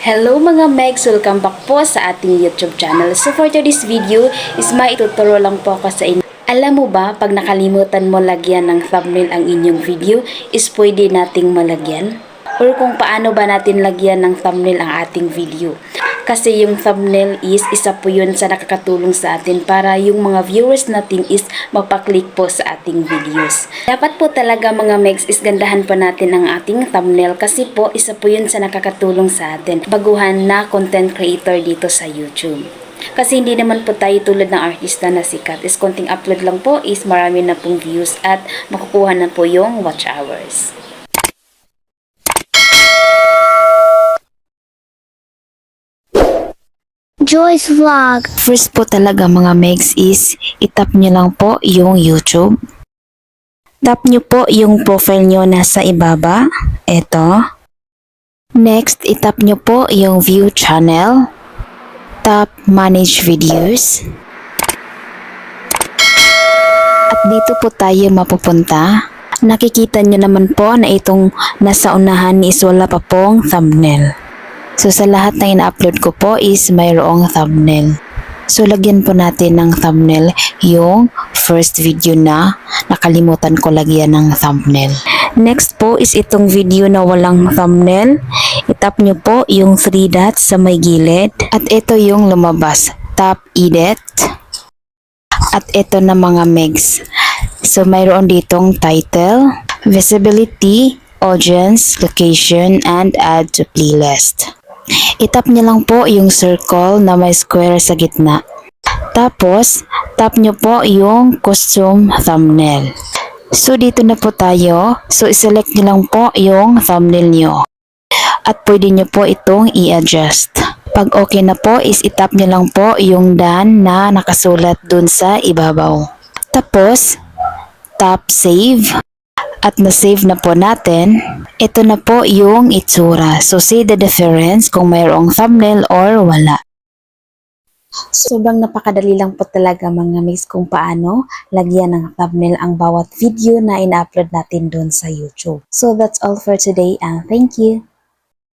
Hello mga Megs! Welcome back po sa ating YouTube channel. So for today's video is maituturo lang po ako sa inyo. Alam mo ba, pag nakalimutan mo lagyan ng thumbnail ang inyong video, is pwede nating malagyan? Or kung paano ba natin lagyan ng thumbnail ang ating video? Kasi yung thumbnail is isa po yun sa nakakatulong sa atin para yung mga viewers natin is mapaklik po sa ating videos. Dapat po talaga mga Megs is gandahan po natin ang ating thumbnail kasi po isa po yun sa nakakatulong sa atin. Baguhan na content creator dito sa YouTube. Kasi hindi naman po tayo tulad ng artista na sikat. Is konting upload lang po is marami na pong views at makukuha na po yung watch hours. Joy's Vlog. First po talaga mga Megs is itap nyo lang po yung YouTube. Tap nyo po yung profile nyo nasa ibaba. Ito. Next, itap nyo po yung view channel. Tap manage videos. At dito po tayo mapupunta. Nakikita nyo naman po na itong nasa unahan is wala pa pong thumbnail. So sa lahat na ina-upload ko po is mayroong thumbnail. So lagyan po natin ng thumbnail yung first video na nakalimutan ko lagyan ng thumbnail. Next po is itong video na walang thumbnail. Itap nyo po yung 3 dots sa may gilid. At ito yung lumabas. Tap edit. At ito na mga Megs. So mayroon ditong title, visibility, audience, location, and add to playlist. Itap niyo lang po yung circle na may square sa gitna. Tapos, tap nyo po yung custom thumbnail. So, dito na po tayo. So, iselect nyo lang po yung thumbnail nyo. At pwede nyo po itong i-adjust. Pag okay na po, is itap nyo lang po yung done na nakasulat dun sa ibabaw. Tapos, tap save. At na-save na po natin, ito na po yung itsura. So, see the difference kung mayroong thumbnail or wala. Sobrang napakadali lang po talaga mga Megs kung paano lagyan ng thumbnail ang bawat video na ina-upload natin doon sa YouTube. So, that's all for today and thank you!